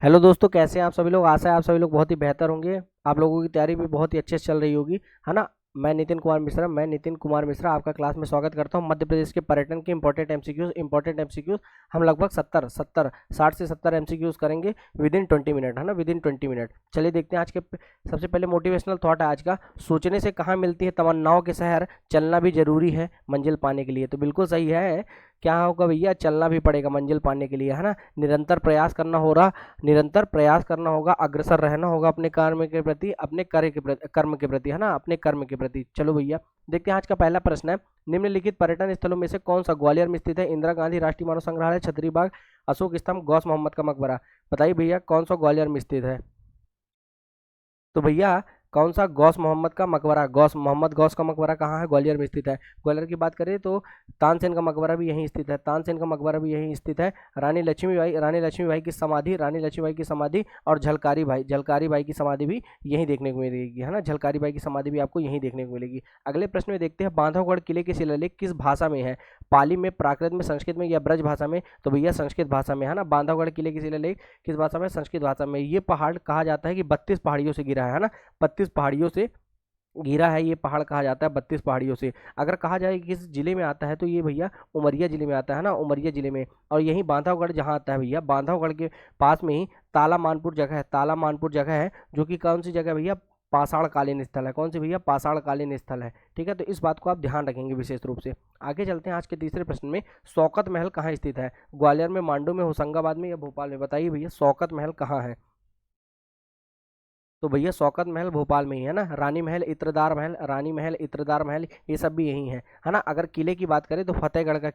Hello दोस्तों, कैसे हैं आप सभी लोग। आशा है आप सभी लोग बहुत ही बेहतर होंगे। आप लोगों की तैयारी भी बहुत ही अच्छे से चल रही होगी, है ना। मैं नितिन कुमार मिश्रा आपका क्लास में स्वागत करता हूं। मध्य प्रदेश के पर्यटन के इंपॉर्टेंट एमसीक्यूज हम लगभग 60 से 70 एमसीक्यूज करेंगे विद इन 20 मिनट, है ना, विद इन 20 मिनट। चलिए देखते हैं आज के सबसे पहले मोटिवेशनल थॉट है आज का। सोचने से कहाँ मिलती है तमन्नाओं के शहर, चलना भी जरूरी है मंजिल पाने के लिए। तो बिल्कुल सही है। क्या होगा भैया, चलना भी पड़ेगा मंजिल पाने के लिए, है ना। निरंतर प्रयास करना होगा, अग्रसर रहना होगा अपने कर्म के प्रति, अपने कर्म के प्रति, है ना, अपने कर्म के प्रति। चलो भैया देखते हैं आज का पहला प्रश्न है। निम्नलिखित पर्यटन स्थलों में से कौन सा ग्वालियर में स्थित है? इंदिरा गांधी राष्ट्रीय मानव संग्रहालय, छतरी बाग, अशोक स्तंभ, गौस मोहम्मद का मकबरा। बताइए भैया कौन सा ग्वालियर में स्थित है? तो भैया कौन सा? गौस मोहम्मद का मकबरा। गौस का मकबरा कहाँ है? ग्वालियर में स्थित है। ग्वालियर की बात करें तो तानसेन का मकबरा भी यहीं स्थित है। रानी लक्ष्मीबाई की समाधि, और झलकारी भाई की समाधि भी यहीं देखने को मिलेगी, है ना। झलकारी भाई की समाधि भी आपको यहीं देखने को मिलेगी। अगले प्रश्न में देखते हैं, बांधवगढ़ किले के शिलालेख किस भाषा में है? पाली में, प्राकृत में, संस्कृत में या ब्रज भाषा में? तो भैया संस्कृत भाषा में, है ना। बांधवगढ़ किले के शिलालेख किस भाषा में? संस्कृत भाषा में। ये पहाड़ कहा जाता है कि 32 पहाड़ियों से गिरा है ना। 32 पहाड़ियों से घिरा है ये पहाड़, कहा जाता है 32 पहाड़ियों से। अगर कहा जाए कि किस जिले में आता है तो ये भैया उमरिया जिले में आता है ना, उमरिया जिले में। और यही बांधवगढ़ जहाँ आता है भैया, बांधवगढ़ के पास में ही ताला मानपुर जगह है, जो कि कौन सी जगह है भैया? पाषाण कालीन स्थल है। कौन सी भैया? पाषाण कालीन स्थल है। ठीक है, तो इस बात को आप ध्यान रखेंगे विशेष रूप से। आगे चलते हैं आज के तीसरे प्रश्न में। शौकत महल कहाँ स्थित है? ग्वालियर में, मांडू में, होशंगाबाद में या भोपाल में? बताइए भैया शौकत महल कहाँ है? तो भैया शौकत महल भोपाल में ही है ना। रानी महल, इत्रदार महल, ये सब भी यही है ना। अगर किले की बात करें तो फतेहगढ़ का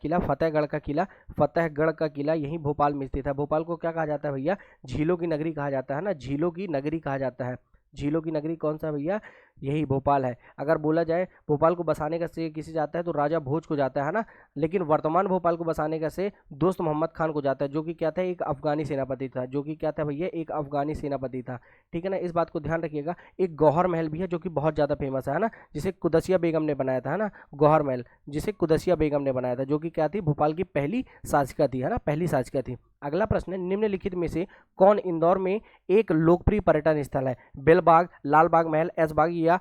किला यही भोपाल में स्थित है। भोपाल को क्या कहा जाता है भैया? झीलों की नगरी कहा जाता है ना, झीलों की नगरी कहा जाता है। झीलों की नगरी कौन सा भैया? यही भोपाल है। अगर बोला जाए भोपाल को बसाने का श्रेय किसे जाता है तो राजा भोज को जाता है ना। लेकिन वर्तमान भोपाल को बसाने का श्रेय दोस्त मोहम्मद खान को जाता है, जो कि क्या था? एक अफगानी सेनापति था। जो कि क्या था भैया? एक अफगानी सेनापति था। ठीक है ना, इस बात को ध्यान रखिएगा। एक गौहर महल भी है जो कि बहुत ज़्यादा फेमस है ना, जिसे कुदसिया बेगम ने बनाया था, है ना। गौहर महल जिसे कुदसिया बेगम ने बनाया था, जो कि क्या थी? भोपाल की पहली शासिका थी, है ना, पहली शासिका थी। अगला प्रश्न है, निम्नलिखित में से कौन इंदौर में एक लोकप्रिय पर्यटन स्थल है? बेलबाग, लाल बाग महल, ऐशबाग या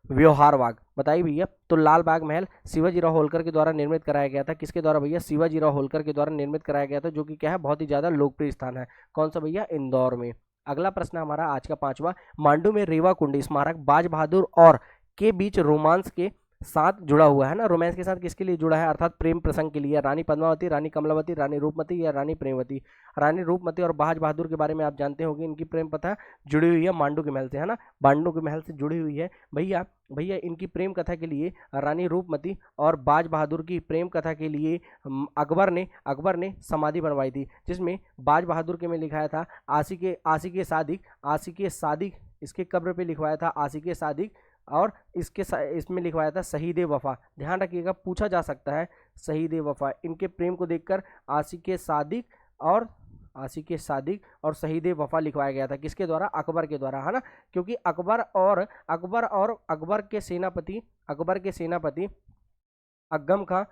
व्यवहार बाग? बताइए भैया। तो लाल बाग महल शिवाजीराव होलकर के द्वारा निर्मित कराया गया था। किसके द्वारा भैया? शिवाजीराव होलकर के द्वारा निर्मित कराया गया था, जो कि क्या है? बहुत ही ज्यादा लोकप्रिय स्थान है। कौन सा भैया? इंदौर में। अगला प्रश्न हमारा आज का पांचवा, मांडू में रेवा कुंडी स्मारक बाज बहादुर और के बीच रोमांस के साथ जुड़ा हुआ है ना। रोमांस के साथ किसके लिए जुड़ा है? अर्थात प्रेम प्रसंग के लिए। रानी पद्मावती, रानी कमलावती, रानी रूपमती या रानी प्रेमवती? रानी रूपमती और बाज बहादुर के बारे में आप जानते होंगे, इनकी प्रेम कथा जुड़ी हुई है मांडू के महल से, है ना। मांडू के महल से जुड़ी हुई है भैया। भैया इनकी प्रेम कथा के लिए, रानी रूपमती और बाज बहादुर की प्रेम कथा के लिए अकबर ने समाधि बनवाई थी, जिसमें बाज बहादुर के में लिखाया था आशिक सादिक। इसके कब्र पे लिखवाया था आशिक सादिक, और इसमें लिखवाया था शहीद वफा। ध्यान रखिएगा, पूछा जा सकता है शहीद वफा। इनके प्रेम को देखकर आशिक सादिक और शहीद वफा लिखवाया गया था। किसके द्वारा? अकबर के द्वारा, है ना। क्योंकि अकबर के सेनापति अगम खां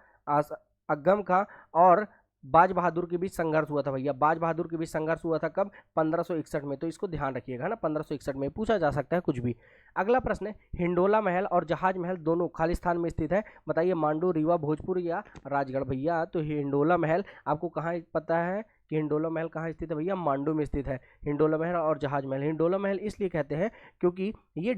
अगम खां और बाज बहादुर के बीच संघर्ष हुआ था भैया। बाज बहादुर के बीच संघर्ष हुआ था कब? 1561 में। तो इसको ध्यान रखिएगा ना, 1561 में। पूछा जा सकता है कुछ भी। अगला प्रश्न है, हिंडोला महल और जहाज महल दोनों खालिस्तान में स्थित है। बताइए मांडू, रीवा, भोजपुर या राजगढ़? भैया तो हिंडोला महल आपको कहाँ पता है कि हिंडोला महल कहाँ स्थित है भैया? मांडू में स्थित है हिंडोला महल और जहाज महल। हिंडोला महल इसलिए कहते हैं क्योंकि ये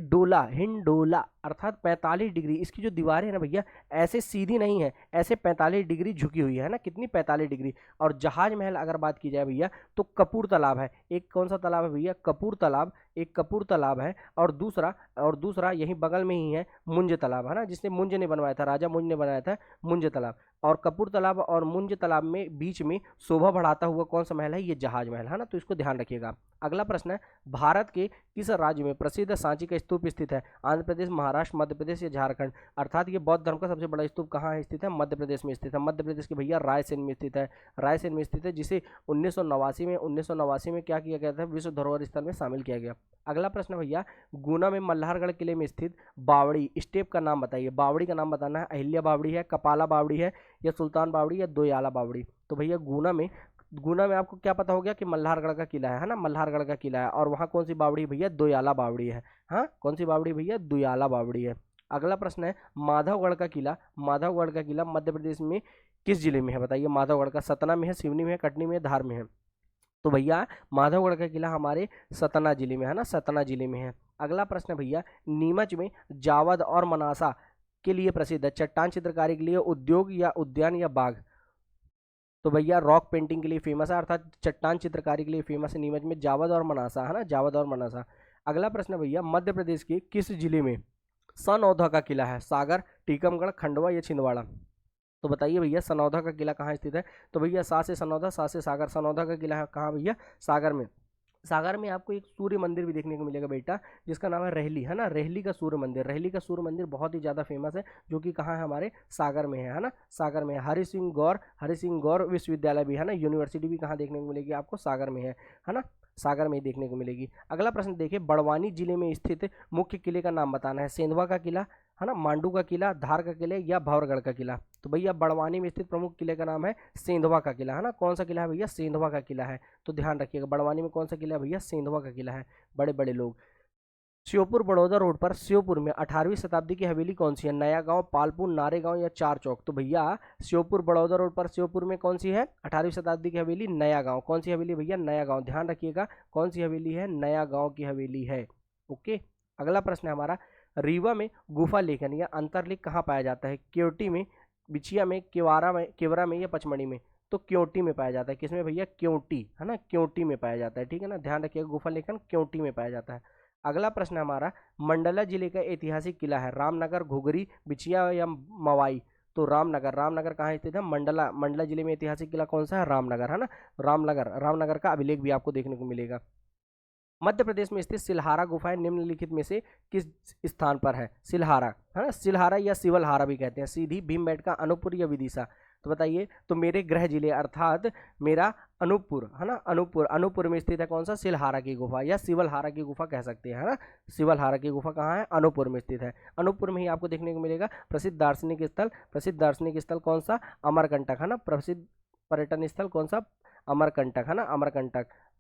हिंडोला अर्थात 45 डिग्री, इसकी जो दीवारें है ना भैया, ऐसे सीधी नहीं है, ऐसे 45 डिग्री झुकी हुई है ना। कितनी? 45 डिग्री। और जहाज महल अगर बात की जाए भैया तो कपूर तालाब है। एक कौन सा तालाब है भैया? कपूर तालाब। एक कपूर तालाब है, और दूसरा यहीं बगल में ही है मुंज तालाब, है ना, जिसने मुंज ने बनवाया था, राजा मुंज ने बनाया था मुंज तालाब। और कपूर तालाब और मुंज तालाब में बीच में शोभा बढ़ाता हुआ कौन सा महल है? ये जहाज महल, है ना। तो इसको ध्यान रखिएगा। अगला प्रश्न है, भारत के किस राज्य में प्रसिद्ध सांची का स्तूप स्थित है? आंध्र प्रदेश, महाराष्ट्र, मध्य प्रदेश या झारखंड? अर्थात ये बौद्ध धर्म का सबसे बड़ा स्तूप कहाँ स्थित है? मध्य प्रदेश में स्थित है। मध्य प्रदेश के भैया रायसेन में स्थित है। रायसेन में स्थित है, जिसे 1989 में क्या किया गया था? विश्व धरोहर स्थल में शामिल किया गया। अगला प्रश्न भैया, गुना में मल्हारगढ़ किले में स्थित बावड़ी स्टेप का नाम बताइए। बावड़ी का नाम बताना है। अहिल्या बावड़ी है, कपाला बावड़ी है या सुल्तान बावड़ी या दोयाला बावड़ी? तो भैया गुना में गुना में आपको क्या पता हो गया कि मल्हारगढ़ का किला है ना, मल्हारगढ़ का किला है। और वहाँ कौन सी बावड़ी है भैया, दुयाला बावड़ी है। हाँ, कौन सी बावड़ी भैया, दुयाला बावड़ी है। अगला प्रश्न है माधवगढ़ का किला, माधवगढ़ का किला मध्य प्रदेश में किस जिले में है बताइए। माधवगढ़ का सतना में है, सिवनी में है, कटनी में है, धार में है। तो भैया माधवगढ़ का किला हमारे सतना जिले में है ना, सतना जिले में है। अगला प्रश्न है भैया नीमच में जावद और मनासा के लिए प्रसिद्ध है, चट्टान चित्रकारी के लिए, उद्योग या उद्यान या बाग। तो भैया रॉक पेंटिंग के लिए फेमस है, अर्थात चट्टान चित्रकारी के लिए फेमस है नीमच में जावद और मनासा, है ना, जावद और मनासा। अगला प्रश्न है भैया मध्य प्रदेश के किस जिले में सनौधा का किला है, सागर, टीकमगढ़, खंडवा या छिंदवाड़ा। तो बताइए भैया सनौधा का किला कहाँ स्थित है। तो भैया सा से सनौधा, सा से सागर, सनौधा का किला है कहाँ भैया, सागर में। सागर में आपको एक सूर्य मंदिर भी देखने को मिलेगा बेटा, जिसका नाम है रहली, है ना, रहली का सूर्य मंदिर। रहली का सूर्य मंदिर बहुत ही ज़्यादा फेमस है, जो कि कहाँ है, हमारे सागर में है ना, सागर में है। हरि सिंह गौर विश्वविद्यालय भी है ना, यूनिवर्सिटी भी कहाँ देखने को मिलेगी आपको, सागर में है ना, सागर में ही देखने को मिलेगी। अगला प्रश्न देखिए बड़वानी जिले में स्थित मुख्य किले का नाम बताना है, सेंधवा का किला, है ना, मांडू का किला, धार का किला या भंवरगढ़ का किला। तो भैया बड़वानी में स्थित प्रमुख किले का नाम है सेंधवा का किला, है ना, कौन सा किला है भैया, सेंधवा का किला है। तो ध्यान रखिएगा बड़वानी में कौन सा किला है भैया, सेंधवा का किला है। बड़े बड़े लोग। श्योपुर बड़ौदा रोड पर श्योपुर में 18वीं शताब्दी की हवेली कौन सी है, नया गांव, पालपुर, नारे गांव या चार चौक। तो भैया श्योपुर बड़ौदा रोड पर श्योपुर में कौन सी है 18वीं शताब्दी की हवेली, नया गांव। कौन सी हवेली भैया, नया गांव। ध्यान रखिएगा कौन सी हवेली है, नया गांव की हवेली है। ओके। अगला प्रश्न है हमारा रीवा में गुफा लेखन या अंतरलिख कहाँ पाया जाता है, केवटी में, बिछिया में, केवरा में या पचमढ़ी में। तो क्योंटी में पाया जाता है, किसमें भैया, क्योंटी, है ना, क्योंटी में पाया जाता है, ठीक है ना, ध्यान रखिएगा गुफा लेखन क्योंटी में पाया जाता है। अगला प्रश्न है हमारा मंडला जिले का ऐतिहासिक किला है, रामनगर, घुघरी, बिछिया या मवाई। तो रामनगर कहाँ स्थित है, मंडला जिले में ऐतिहासिक किला कौन सा है, रामनगर, है ना, रामनगर का अभिलेख भी आपको देखने को मिलेगा। मध्य प्रदेश में स्थित सिलहारा गुफाएं निम्नलिखित में से किस स्थान पर है, सिलहारा, है ना, सिलहारा या सिवलहारा भी कहते हैं, सीधी, भीमबेटका, अनूपपुर या विदिशा। तो बताइए, तो मेरे गृह जिले अर्थात मेरा अनूपपुर, है ना, अनूपपुर में स्थित है कौन सा, सिलहारा की गुफा या सिवलहारा की गुफा कह सकते हैं, है ना, सिवलहारा की गुफा कहाँ है, अनूपपुर में स्थित है। अनूपपुर में ही आपको देखने को मिलेगा प्रसिद्ध दार्शनिक स्थल कौन सा, अमरकंटक, है ना, प्रसिद्ध पर्यटन स्थल कौन सा, अमरकंटक, है ना,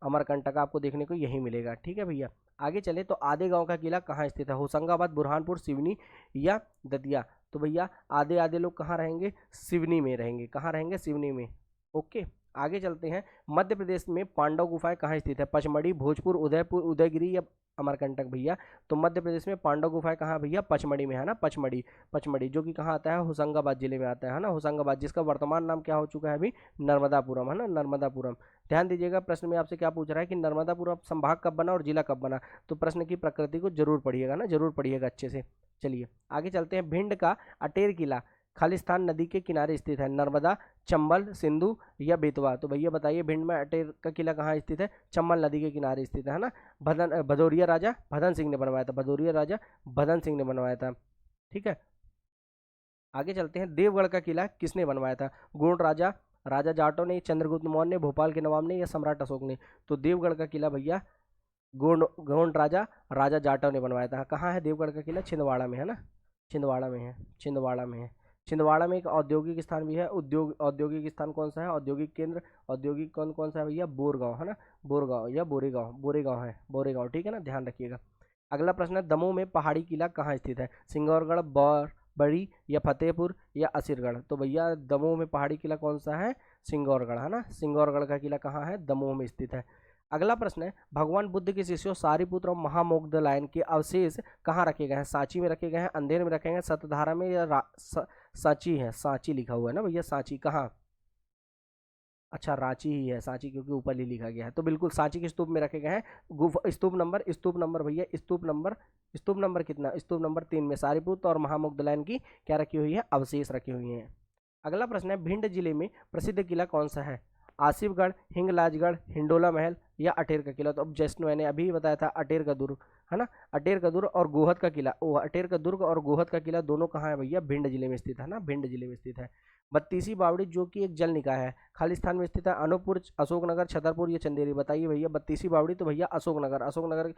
अमरकंटक आपको देखने को यही मिलेगा, ठीक है भैया। आगे चले तो आधे गांव का किला कहाँ स्थित है, होशंगाबाद, बुरहानपुर, सिवनी या दतिया। तो भैया आधे लोग कहाँ रहेंगे, सिवनी में रहेंगे, कहाँ रहेंगे, सिवनी में। ओके। आगे चलते हैं मध्य प्रदेश में पांडव गुफाएं कहाँ स्थित है, पचमढ़ी, भोजपुर, उदयपुर, उदयगिरी या अमरकंटक भैया। तो मध्य प्रदेश में पांडव गुफाएं कहाँ भैया, पचमढ़ी में, है ना, पचमढ़ी जो कि कहाँ आता है, होशंगाबाद जिले में आता है ना, होशंगाबाद, जिसका वर्तमान नाम क्या हो चुका है अभी, नर्मदापुरम, है ना, नर्मदापुरम। ध्यान दीजिएगा प्रश्न में आपसे क्या पूछ रहा है कि नर्मदापुरम संभाग कब बना और जिला कब बना। तो प्रश्न की प्रकृति को जरूर पढ़िएगा ना, जरूर पढ़िएगा अच्छे से। चलिए आगे चलते हैं भिंड का अटेर किला खालिस्तान नदी के किनारे स्थित है, नर्मदा, चंबल, सिंधु या बेतवा। तो भैया बताइए भिंड में अटेर का किला कहाँ स्थित है, चंबल नदी के किनारे स्थित है ना। भदौरिया राजा भदन सिंह ने बनवाया था, भदौरिया राजा भदन सिंह ने बनवाया था, ठीक है। आगे चलते हैं देवगढ़ का किला किसने बनवाया था, गोंड राजा, राजा जाटो ने, चंद्रगुप्त मौर्य ने, भोपाल के नवाब ने या सम्राट अशोक ने। तो देवगढ़ का किला भैया गोंड राजा जाटव ने बनवाया था। कहाँ है देवगढ़ का किला, छिंदवाड़ा में, है ना, छिंदवाड़ा में है, छिंदवाड़ा में है। छिंदवाड़ा में एक औद्योगिक स्थान भी है, औद्योगिक स्थान कौन सा है, औद्योगिक केंद्र, औद्योगिक कौन सा है भैया, बोरगांव, है ना, बोरगांव या बोरेगांव है, बोरेगांव, ठीक है ना, ध्यान रखिएगा। अगला प्रश्न है दमोह में पहाड़ी किला कहाँ स्थित है, सिंगौरगढ़, बड़ी या फतेहपुर या असीरगढ़। तो भैया दमोह में पहाड़ी किला कौन सा है, सिंगौरगढ़, है ना, सिंगौरगढ़ का किला कहाँ है, दमोह में स्थित है। अगला प्रश्न है भगवान बुद्ध के शिष्यों सारीपुत्र और महामोगदलायन के अवशेष कहाँ रखे गए हैं, सांची में रखे गए हैं, अंधेर में रखे गए हैं, सतधारा में या सांची है, सांची लिखा हुआ है ना भैया, सांची कहाँ, अच्छा रांची ही है, सांची क्योंकि ऊपर ही लिखा गया है। तो बिल्कुल सांची के स्तूप में रखे गए हैं। गुफा स्तूप नंबर भैया, स्तूप नंबर कितना, स्तूप नंबर 3 में सारीपुत्र और महामोगदलायन की क्या रखी हुई है, अवशेष रखे हुए हैं। अगला प्रश्न है भिंड जिले में प्रसिद्ध किला कौन सा है, आसिफगढ़, हिंगलाजगढ़, हिंडोला महल या अटेर का किला। तो अब जस्ट मैंने अभी बताया था अटेर का दुर्ग, है ना, अटेर का दुर्ग और गोहद का किला, अटेर का दुर्ग और गोहद का किला दोनों कहाँ है भैया, भिंड जिले में स्थित है ना, भिंड जिले में स्थित है। बत्तीसी बावड़ी जो कि एक जल निकाय है खालिस्तान में स्थित है, अनूपपुर, अशोकनगर, छतरपुर या चंदेरी। बताइए भैया बत्तीसी बावड़ी, तो भैया अशोकनगर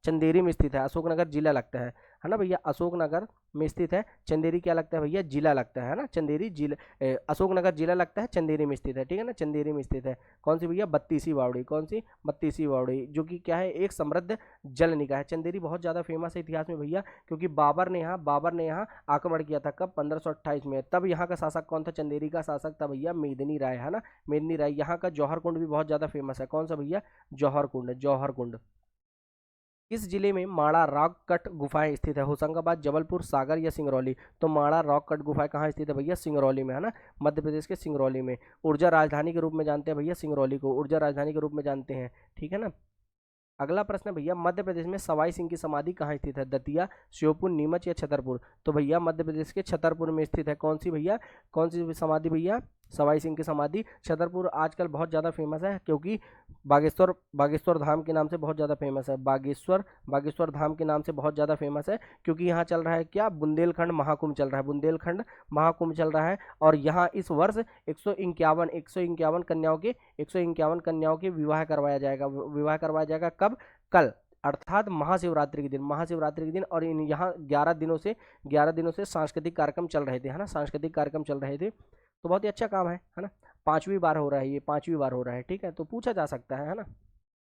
चंदेरी में स्थित है। अशोकनगर जिला लगता है ना भैया, अशोकनगर में स्थित है। चंदेरी क्या लगता है भैया, जिला लगता है ना, चंदेरी जिला, अशोकनगर जिला लगता है, चंदेरी में स्थित है, ठीक है ना, चंदेरी में स्थित है। कौन सी भैया, बत्तीसी बावड़ी, कौन सी, बत्तीसी बावड़ी, जो कि क्या है, एक समृद्ध जल निकाय है। चंदेरी बहुत ज़्यादा फेमस है इतिहास में भैया, क्योंकि बाबर ने यहाँ आक्रमण किया था, कब, 1528 में। तब यहाँ का शासक कौन था, चंदेरी का शासक था भैया मेदिनी राय, है ना, मेदिनी राय। यहाँ का जौहर कुंड भी बहुत ज़्यादा फेमस है, कौन सा भैया, जौहर कुंड, जौहर कुंड। किस जिले में माड़ा रॉक कट गुफाएं स्थित है, होशंगाबाद, जबलपुर, सागर या सिंगरौली। तो माड़ा रॉक कट गुफाएं कहाँ स्थित है भैया, सिंगरौली में, है ना, मध्य प्रदेश के सिंगरौली में। ऊर्जा राजधानी के रूप में जानते हैं भैया सिंगरौली को, ऊर्जा राजधानी के रूप में जानते हैं, ठीक है ना। अगला प्रश्न है भैया, मध्य प्रदेश में सवाई सिंह की समाधि कहाँ स्थित है, दतिया, श्योपुर, नीमच या छतरपुर। तो भैया मध्य प्रदेश के छतरपुर में स्थित है। कौन सी भैया, कौन सी समाधि भैया, सवाई सिंह की समाधि। छतरपुर आजकल बहुत ज़्यादा फेमस है, क्योंकि बागेश्वर धाम के नाम से बहुत ज़्यादा फेमस है, बागेश्वर धाम के नाम से बहुत ज़्यादा फेमस है, क्योंकि यहाँ चल रहा है क्या, बुंदेलखंड महाकुंभ चल रहा है, बुंदेलखंड महाकुंभ चल रहा है। और यहाँ इस वर्ष 151 कन्याओं के विवाह करवाया जाएगा, कब, कल, अर्थात महाशिवरात्रि के दिन। और इन यहाँ 11 दिनों से सांस्कृतिक कार्यक्रम चल रहे थे, है ना, सांस्कृतिक कार्यक्रम चल रहे थे। तो बहुत ही अच्छा काम है ना। 5वीं बार हो रहा है, ये 5वीं बार हो रहा है, ठीक है, तो पूछा जा सकता है ना।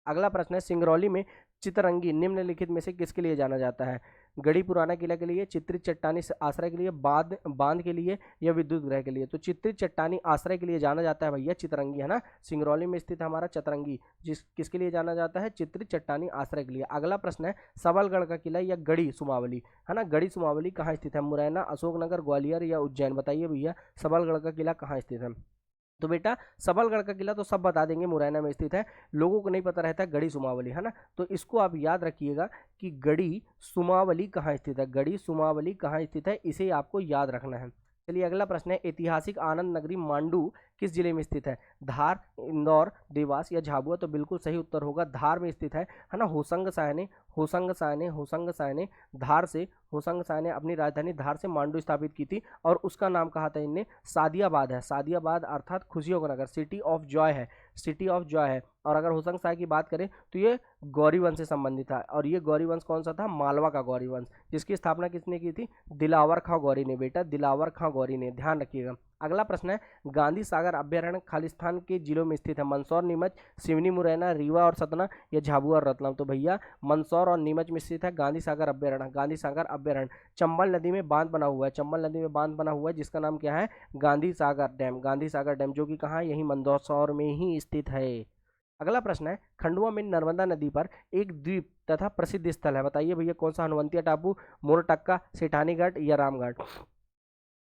अगला प्रश्न है, सिंगरौली में चितरंगी निम्नलिखित में से किसके लिए जाना जाता है, गढ़ी पुराना किला के लिए, चित्रित चट्टानी आश्रय के लिए, बांध के लिए या विद्युत गृह के लिए। तो चित्रित चट्टानी आश्रय के लिए जाना जाता है भैया चितरंगी, है ना, सिंगरौली में स्थित हमारा चितरंगी, किसके लिए जाना जाता है, चित्रित चट्टानी आश्रय के लिए। अगला प्रश्न है, सबलगढ़ का किला या गढ़ी सुमावली, है ना, गढ़ी सुमावली कहाँ स्थित है, मुरैना, अशोकनगर, ग्वालियर या उज्जैन। बताइए भैया सबलगढ़ का किला कहाँ स्थित है। तो बेटा सबलगढ़ का किला तो सब बता देंगे, मुरैना में स्थित है, लोगों को नहीं पता रहता गढ़ी सुमावली, है ना। तो इसको आप याद रखिएगा कि गढ़ी सुमावली कहाँ स्थित है, गढ़ी सुमावली कहाँ स्थित है, इसे आपको याद रखना है। चलिए अगला प्रश्न है, ऐतिहासिक आनंद नगरी मांडू किस जिले में स्थित है, धार, इंदौर, देवास या झाबुआ। तो बिल्कुल सही उत्तर होगा धार में स्थित है ना। होसंग शाह ने अपनी राजधानी धार से मांडू स्थापित की थी, और उसका नाम कहा था इनने, सादियाबाद है, सादियाबाद अर्थात खुशियों का नगर, सिटी ऑफ जॉय है, सिटी ऑफ जॉय है। और अगर होसंग शाह की बात करें तो ये गौरी वंश से संबंधित था, और ये गौरी वंश कौन सा था, मालवा का गौरी वंश, जिसकी स्थापना किसने की थी, दिलावर खां गौरी ने, बेटा दिलावर खां गौरी ने, ध्यान रखिएगा। अगला प्रश्न है, गांधी सागर अभ्यारण्य खालिस्तान के जिलों में स्थित है, मंदसौर, नीमच, सिवनी, मुरैना, रीवा और सतना या झाबुआ और रतलाम। तो भैया मंदसौर और नीमच में स्थित है गांधी सागर अभ्यारण्य। चंबल नदी में बांध बना हुआ है, जिसका नाम क्या है, गांधी सागर डैम, जो कि कहाँ है, यही मंदसौर में ही स्थित है। अगला प्रश्न है, खंडवा में नर्मदा नदी पर एक द्वीप तथा प्रसिद्ध स्थल है। बताइए भैया कौन सा, हनुवंतिया टापू, मोरटक्का, सेठानी घाट या रामघाट।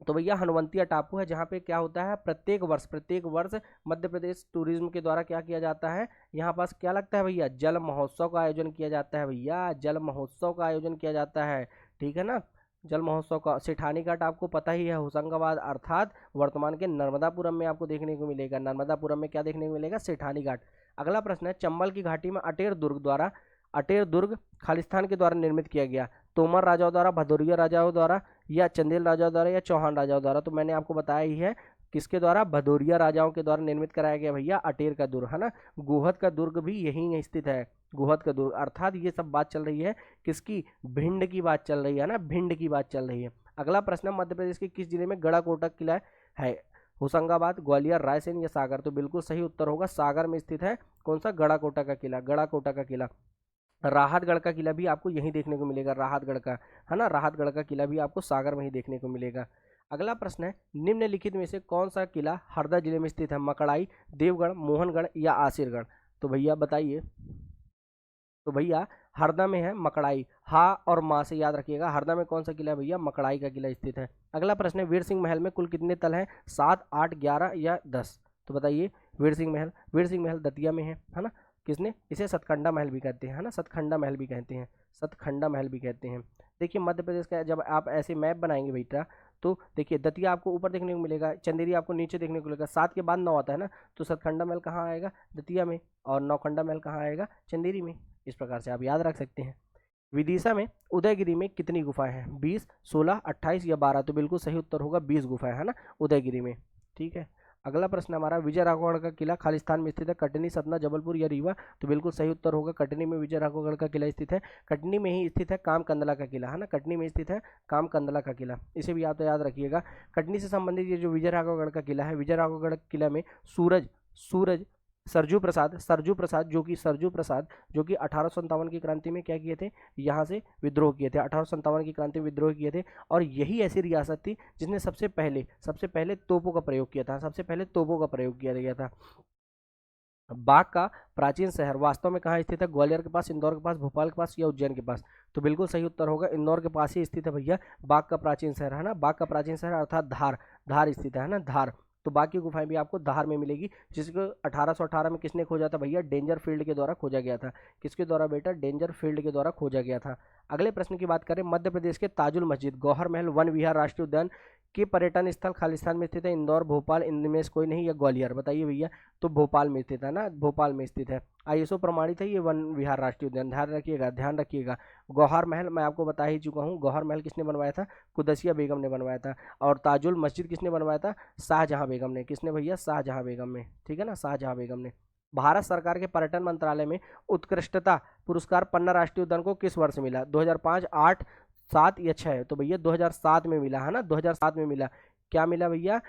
तो भैया हनुवंतिया टापू है, जहाँ पे क्या होता है, प्रत्येक वर्ष मध्य प्रदेश टूरिज्म के द्वारा क्या किया जाता है, यहाँ पास क्या लगता है भैया, जल महोत्सव का आयोजन किया जाता है भैया, जल महोत्सव का आयोजन किया जाता है, ठीक है ना, जल महोत्सव का। सेठानी घाट आपको पता ही है, होशंगाबाद अर्थात वर्तमान के नर्मदापुरम में आपको देखने को मिलेगा, नर्मदापुरम में क्या देखने को मिलेगा, सेठानी घाट। अगला प्रश्न है, चंबल की घाटी में अटेर दुर्ग खालिस्तान के द्वारा निर्मित किया गया, तोमर राजाओं द्वारा, भदौरिया राजाओं द्वारा या चंदेल राजाओं द्वारा या चौहान राजाओं द्वारा। तो मैंने आपको बताया ही है किसके द्वारा, भदौरिया राजाओं के द्वारा निर्मित कराया गया भैया अटेर का दुर्ग, है ना। गोहद का दुर्ग भी यहीं स्थित है, गोहद का दुर्ग, अर्थात ये सब बात चल रही है किसकी, भिंड की बात चल रही है ना, भिंड की बात चल रही है। अगला प्रश्न, मध्य प्रदेश के किस जिले में गढ़ाकोटा किला है, होशंगाबाद, ग्वालियर, रायसेन या सागर। तो बिल्कुल सही उत्तर होगा सागर में स्थित है, कौन सा, गढ़ाकोटा का किला। राहतगढ़ का किला भी आपको यहीं देखने को मिलेगा, राहतगढ़ का, है ना, राहतगढ़ का किला भी आपको सागर में ही देखने को मिलेगा। अगला प्रश्न है, निम्नलिखित में से कौन सा किला हरदा जिले में स्थित है, मकड़ाई, देवगढ़, मोहनगढ़ या आसिरगढ़। तो भैया बताइए, तो भैया हरदा में है मकड़ाई, हा और माँ से याद रखिएगा, हरदा में कौन सा किला है भैया, मकड़ाई का किला स्थित है। अगला प्रश्न है, वीर सिंह महल में कुल कितने तल हैं, 7, 8, 11 या 10। तो बताइए, वीर सिंह महल दतिया में है ना, किसने, इसे सतखंडा महल भी कहते हैं, है ना, सतखंडा महल भी कहते हैं। देखिए मध्य प्रदेश का जब आप ऐसे मैप बनाएंगे बेटा, तो देखिए दतिया आपको ऊपर देखने को मिलेगा, चंदेरी आपको नीचे देखने को मिलेगा, 7 के बाद 9 आता है ना, तो सतखंडा महल कहाँ आएगा, दतिया में, और नौखंडा महल कहाँ आएगा, चंदेरी में। इस प्रकार से आप याद रख सकते हैं। विदिशा में उदयगिरी में कितनी गुफाएं हैं, 20, 16, 28 या 12। तो बिल्कुल सही उत्तर होगा 20 गुफाएं, है ना, उदयगिरी में, ठीक है। अगला प्रश्न हमारा, विजय राघवगढ़ का किला खालिस्तान में स्थित है, कटनी, सतना, जबलपुर या रीवा? तो बिल्कुल सही उत्तर होगा कटनी में विजय राघवगढ़ का किला स्थित है। कटनी में ही स्थित है कामकंदला का किला, है ना, कटनी में स्थित है कामकंदला का किला, इसे भी आप तो याद रखिएगा। कटनी से संबंधित ये जो विजय राघवगढ़ का किला है, विजय राघवगढ़ किला में सूरज सरजू प्रसाद जो कि 1857 की क्रांति में क्या किए थे, यहाँ से विद्रोह किए थे, 1857 की क्रांति में विद्रोह किए थे। और यही ऐसी रियासत थी जिसने सबसे पहले तोपों का प्रयोग किया था। बाघ का प्राचीन शहर वास्तव में कहाँ स्थित है? ग्वालियर के पास, इंदौर के पास, भोपाल के पास या उज्जैन के पास? तो बिल्कुल सही उत्तर होगा इंदौर के पास ही स्थित है भैया बाघ का प्राचीन शहर, है ना, बाघ का प्राचीन शहर अर्थात धार स्थित है ना, धार। तो बाकी गुफाएं भी आपको धार में मिलेगी, जिसको 1818 में किसने खोजा था भैया? डेंजरफील्ड के द्वारा खोजा गया था। किसके द्वारा बेटा? डेंजरफील्ड के द्वारा खोजा गया था। अगले प्रश्न की बात करें, मध्य प्रदेश के ताजुल मस्जिद, गौहर महल, वन विहार राष्ट्रीय उद्यान के पर्यटन स्थल खालिस्तान में स्थित है, इंदौर, भोपाल, इनमें से कोई नहीं, या ग्वालियर? बताइए भैया। तो भोपाल में स्थित है ना, भोपाल में स्थित है। आईएसओ प्रमाणित है ये वन विहार राष्ट्रीय उद्यान, ध्यान रखिएगा। गौहर महल मैं आपको बता ही चुका हूँ, गौहर महल किसने बनवाया था? कुदसिया बेगम ने बनवाया था। और ताजुल मस्जिद किसने बनवाया था? शाहजहां बेगम ने। किसने भैया? शाहजहां बेगम ने, ठीक है ना, शाहजहां बेगम ने। भारत सरकार के पर्यटन मंत्रालय में उत्कृष्टता पुरस्कार पन्ना राष्ट्रीय उद्यान को किस वर्ष मिला? 2005, 8, 7 या 6? तो भैया 2007 में मिला, है ना, 2007 में मिला। क्या मिला भैया?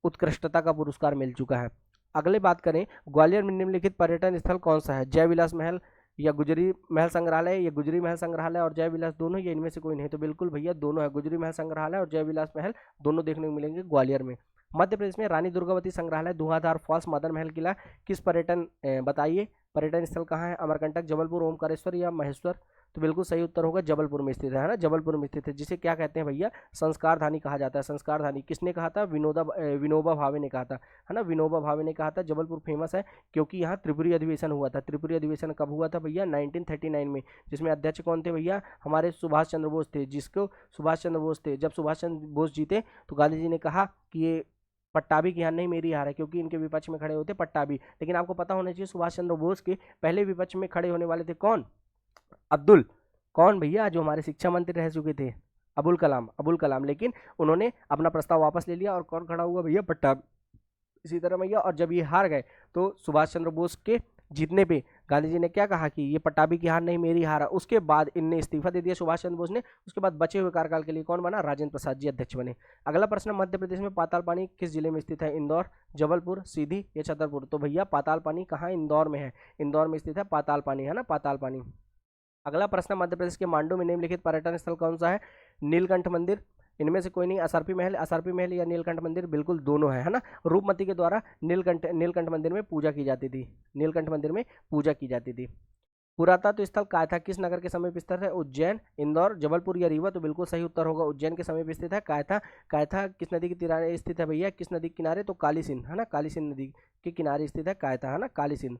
उत्कृष्टता का पुरस्कार मिल चुका है। अगले बात करें, ग्वालियर में निम्नलिखित पर्यटन स्थल कौन सा है? जय विलास महल या गुजरी महल संग्रहालय, या गुजरी महल संग्रहालय और जय विलास दोनों, या इनमें से कोई नहीं? तो बिल्कुल भैया दोनों है, गुजरी महल संग्रहालय और जय विलास महल दोनों देखने को मिलेंगे ग्वालियर में। मध्य प्रदेश में रानी दुर्गावती संग्रहालय, धुआंधार फॉल्स, मदन महल किला किस बताइए पर्यटन स्थल कहाँ है? अमरकंटक, जबलपुर, ओमकारेश्वर या महेश्वर? तो बिल्कुल सही उत्तर होगा जबलपुर में स्थित है ना, जबलपुर में स्थित है, जिसे क्या कहते हैं भैया? संस्कारधानी कहा जाता है। संस्कारधानी किसने कहा था? विनोबा भावे ने कहा था, है ना, विनोबा भावे ने कहा था। जबलपुर फेमस है क्योंकि यहाँ त्रिपुरी अधिवेशन हुआ था। त्रिपुरी अधिवेशन कब हुआ था भैया? 1939 में, जिसमें अध्यक्ष कौन थे भैया? हमारे सुभाष चंद्र बोस थे। जब सुभाष चंद्र बोस जीते तो गांधी जी ने कहा कि ये पट्टाभी की हार नहीं मेरी हार है, क्योंकि इनके विपक्ष में खड़े होते पट्टाभी। लेकिन आपको पता होना चाहिए सुभाष चंद्र बोस के पहले विपक्ष में खड़े होने वाले थे कौन? कौन भैया? जो हमारे शिक्षा मंत्री रह चुके थे, अबुल कलाम। लेकिन उन्होंने अपना प्रस्ताव वापस ले लिया और कौन खड़ा हुआ भैया? पट्टाभी। इसी तरह भैया, और जब ये हार गए तो सुभाष चंद्र बोस के जीतने पे गांधी जी ने क्या कहा कि ये पट्टाभी की हार नहीं मेरी हार है। उसके बाद इनने इस्तीफा दे दिया सुभाष चंद्र बोस ने। उसके बाद बचे हुए कार्यकाल के लिए कौन बना? राजेंद्र प्रसाद जी अध्यक्ष बने। अगला प्रश्न, मध्य प्रदेश में पाताल पानी किस जिले में स्थित है? इंदौर, जबलपुर, सीधी या छतरपुर? तो भैया पाताल पानी कहाँ? इंदौर में है, इंदौर में स्थित है पाताल पानी, है ना, पाताल पानी। अगला प्रश्न, मध्य प्रदेश के मांडू में निम्नलिखित पर्यटन स्थल कौन सा है? नीलकंठ मंदिर, इनमें से कोई नहीं। असरपी महल या नीलकंठ मंदिर? बिल्कुल दोनों है ना। रूपमती के द्वारा नीलकंठ मंदिर में पूजा की जाती थी। पुरातत्व स्थल कायथा किस नगर के समीप स्थित है? उज्जैन, इंदौर, जबलपुर या रीवा? तो बिल्कुल सही उत्तर होगा उज्जैन के समीप स्थित है कायथा किस नदी के किनारे स्थित है भैया? किस नदी के किनारे? तो काली सिंध, है ना, काली सिंध नदी के किनारे स्थित है कायथा, है ना, काली सिंध।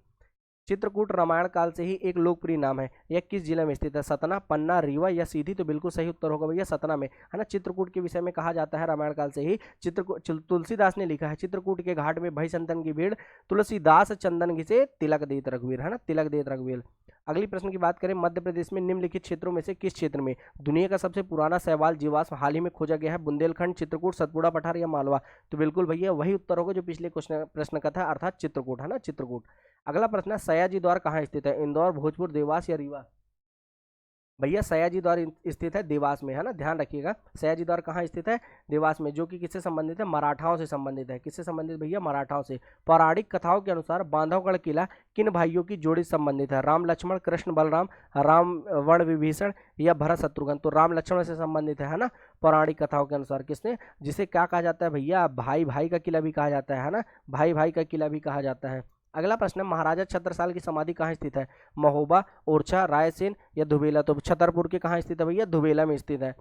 चित्रकूट रामायण काल से ही एक लोकप्रिय नाम है, यह किस जिले में स्थित है? सतना, पन्ना, रीवा या सीधी? तो बिल्कुल सही उत्तर होगा भैया सतना में, है ना। चित्रकूट के विषय में कहा जाता है रामायण काल से ही। तुलसीदास ने लिखा है, चित्रकूट के घाट में भई संतन की भीड़, तुलसीदास चंदन घिसे तिलक देत रघुवीर, है ना, तिलक देत रघुवीर। अगली प्रश्न की बात करें, मध्य प्रदेश में निम्नलिखित क्षेत्रों में से किस क्षेत्र में दुनिया का सबसे पुराना शैवाल जीवाश्म हाल ही में खोजा गया है? बुंदेलखंड, चित्रकूट, सतपुड़ा पठार या मालवा? तो बिल्कुल भैया वही उत्तर होगा जो पिछले प्रश्न का था, अर्थात चित्रकूट, है ना, चित्रकूट। अगला प्रश्न है, सयाजी द्वार कहाँ स्थित है? इंदौर, भोजपुर, देवास या रीवा? भैया सयाजी द्वार स्थित है देवास में, है ना, ध्यान रखिएगा। सयाजी द्वार कहाँ स्थित है? देवास में, जो कि किससे संबंधित है? मराठाओं से संबंधित है। किससे संबंधित भैया? मराठाओं से। पौराणिक कथाओं के अनुसार बांधवगढ़ किला किन भाइयों की जोड़ी से संबंधित है? राम लक्ष्मण, कृष्ण बलराम, रावण विभीषण या भरत शत्रुघ्न? तो राम लक्ष्मण से संबंधित है ना, पौराणिक कथाओं के अनुसार। किसने? जिसे क्या कहा जाता है भैया? भाई भाई का किला भी कहा जाता है ना, भाई भाई का किला भी कहा जाता है। अगला प्रश्न है, महाराजा छत्रसाल की समाधि कहाँ स्थित है? महोबा, ओरछा, रायसेन या धुबेला? तो छतरपुर के कहाँ स्थित है भैया? धुबेला में स्थित है।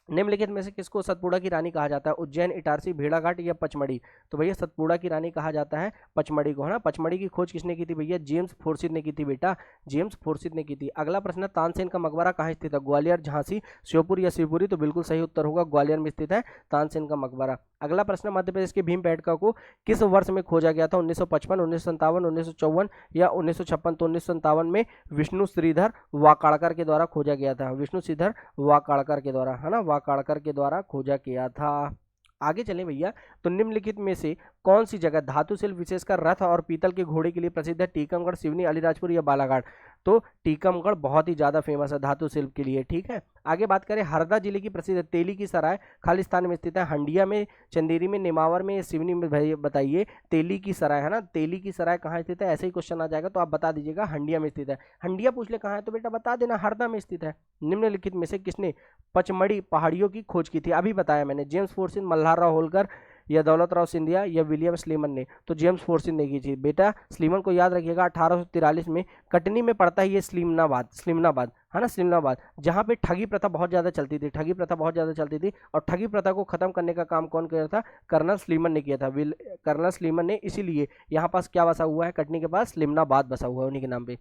निम्नलिखित में से किसको सतपुड़ा की रानी कहा जाता है? उज्जैन, इटारसी, भेड़ाघाट या पचमढ़ी? तो भैया सतपुड़ा की रानी कहा जाता है पचमढ़ी को, है ना। पचमढ़ी की खोज किसने की थी भैया? जेम्स फोर्सिथ ने की थी बेटा, जेम्स फोर्सिथ ने की थी। अगला प्रश्न, तानसेन का मकबरा कहाँ स्थित है? ग्वालियर, झांसी, श्योपुर या शिवपुरी? तो बिल्कुल सही उत्तर होगा ग्वालियर में स्थित है तानसेन का मकबरा। अगला प्रश्न, मध्य प्रदेश के भीमबेटका को किस वर्ष में खोजा गया था? 1955, 1957, 1954 या 1956? तो 1957 में विष्णु श्रीधर वाकाड़कर के द्वारा खोजा गया था, विष्णु श्रीधर वाकाड़कर के द्वारा, है ना, वाकाड़कर के द्वारा खोजा गया था। आगे चलें भैया, तो निम्नलिखित में से कौन सी जगह धातु शिल्प विशेषकर रथ और पीतल के घोड़े के लिए प्रसिद्ध है? टीकमगढ़, सिवनी, अलीराजपुर या बालाघाट? तो टीकमगढ़ बहुत ही ज्यादा फेमस है धातु शिल्प के लिए, ठीक है। आगे बात करें, हरदा जिले की प्रसिद्ध तेली की सराय खालिस्तान में स्थित है, हंडिया में, चंदेरी में, नेमावर में, सिवनी में? भाई बताइए, तेली की सराय है ना, तेली की सराय कहाँ स्थित है? ऐसे ही क्वेश्चन आ जाएगा तो आप बता दीजिएगा हंडिया में स्थित है। हंडिया पूछ ले कहाँ है तो बेटा बता देना हरदा में स्थित है। निम्नलिखित में से किसने पचमढ़ी पहाड़ियों की खोज की थी? अभी बताया मैंने, जेम्स फोर्सिन, मल्हारराव होलकर या दौलत राव सिंधिया या विलियम स्लीमन ने? तो जेम्स फोर्सिन ने की थी बेटा। स्लीमन को याद रखिएगा, 1843 में कटनी में पड़ता है ये स्लीमनाबाद, स्लीमनाबाद है ना, स्लीमनाबाद, जहाँ पे ठगी प्रथा बहुत ज़्यादा चलती थी, ठगी प्रथा बहुत ज़्यादा चलती थी, और ठगी प्रथा को खत्म करने का काम कौन किया था? कर्नल स्लीमन ने किया था, कर्नल स्लीमन ने। इसीलिए यहाँ पास क्या बसा हुआ है? कटनी के पास स्लीमनाबाद बसा हुआ है उन्हीं के नाम पे।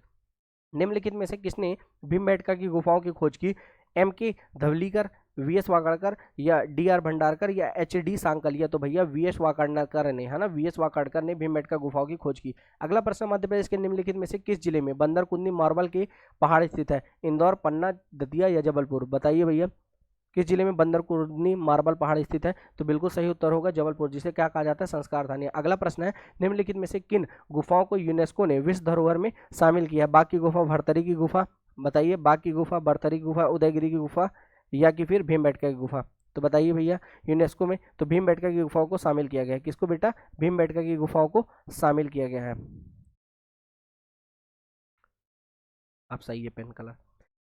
निम्नलिखित में से किसने भीमबेटका की गुफाओं की खोज की? एम के धवलीकर, वी एस वाकड़कर या डी आर भंडारकर या एच डी सांकलिया? तो भैया वी एस वाकड़कर ने, है ना, वी एस वाकड़कर ने भीमबेटका गुफाओं की खोज की। अगला प्रश्न, मध्य प्रदेश के निम्नलिखित में से किस जिले में बंदरकुंडी मार्बल के पहाड़ स्थित है? इंदौर, पन्ना, दतिया या जबलपुर? बताइए भैया, किस जिले में बंदरकुंडी मार्बल पहाड़ स्थित है? तो बिल्कुल सही उत्तर होगा जबलपुर, जिसे क्या कहा जाता है? संस्कार धानी। अगला प्रश्न है, निम्नलिखित में से किन गुफाओं को यूनेस्को ने विश्व धरोहर में शामिल किया है? बाग की गुफा, भरतरी की गुफा? बताइए, बाग की गुफा, भरतरी की गुफा, उदयगिरी की गुफा या कि फिर भीमबेटका की गुफा? तो बताइए भैया, यूनेस्को में तो भीमबेटका की गुफाओं को शामिल किया गया है। किसको बेटा? भीमबेटका की गुफाओं को शामिल किया गया है। आप सही है, पेन कलर।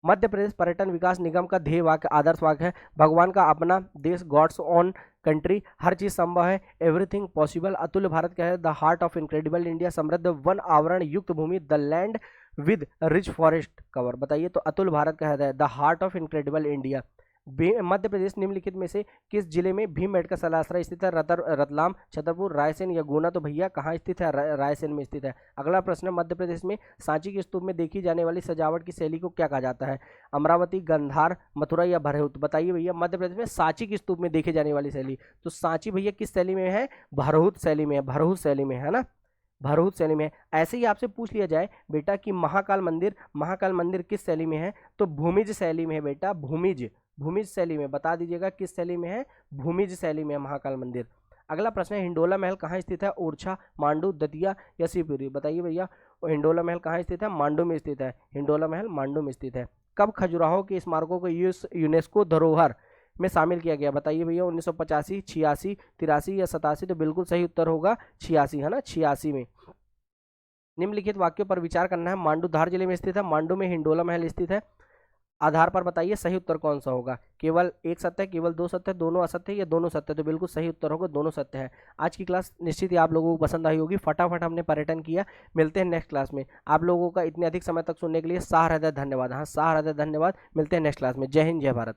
मध्य प्रदेश पर्यटन विकास निगम का ध्येय वाक्य, आदर्श वाक्य है, भगवान का अपना देश, गॉड्स ओन कंट्री, हर चीज संभव है, एवरीथिंग पॉसिबल, अतुल्य भारत क्या है? The heart of incredible India, समृद्ध वन आवरण युक्त भूमि, the land with rich forest cover? बताइए, तो अतुल्य भारत का है the heart of incredible India. Madhya Pradesh निम्नलिखित में से किस जिले में भीमबेटका सलाश्रय स्थित है? रतलाम, छतरपुर, रायसेन या गुना? तो भैया कहाँ स्थित है? रायसेन में स्थित है। अगला प्रश्न, मध्य प्रदेश में सांची के स्तूप में देखी जाने वाली सजावट की शैली को क्या कहा जाता है? अमरावती, गंधार, मथुरा या भरहुत? बताइए भैया, मध्य प्रदेश में सांची के स्तूप में देखी जाने वाली शैली, तो सांची भैया किस शैली में है? भरहुत शैली में है, भरहुत शैली में है ना, भरहुत शैली में है। ऐसे ही आपसे पूछ लिया जाए बेटा कि महाकाल मंदिर, महाकाल मंदिर किस शैली में है? तो भूमिज शैली में है बेटा, भूमिज, भूमिज शैली में। बता दीजिएगा किस शैली में है? भूमिज शैली में है महाकाल मंदिर। अगला प्रश्न है, हिंडोला महल कहाँ स्थित है? ओरछा, मांडू, दतिया या शिवपुरी? बताइए भैया, हिंडोला महल कहाँ स्थित है? मांडू में स्थित है, हिंडोला महल मांडू में स्थित है। कब खजुराहो के स्मारकों को यूनेस्को धरोहर में शामिल किया गया? बताइए भैया, 1985, 86, 83 या 87? तो बिल्कुल सही उत्तर होगा 86, है ना, 86 में। निम्नलिखित वाक्यों पर विचार करना है, मांडू धार जिले में स्थित है, मांडू में हिंडोला महल स्थित है, आधार पर बताइए सही उत्तर कौन सा होगा? केवल एक सत्य है, केवल दो सत्य, दोनों असत्य या दोनों सत्य? तो बिल्कुल सही उत्तर होगा दोनों सत्य है। आज की क्लास निश्चित ही आप लोगों को पसंद आई होगी, फटाफट हमने पर्यटन किया। मिलते हैं नेक्स्ट क्लास में। आप लोगों का इतने अधिक समय तक सुनने के लिए साह हृदय धन्यवाद। हाँ, साह हृदय धन्यवाद। मिलते हैं नेक्स्ट क्लास में। जय हिंद, जय भारत।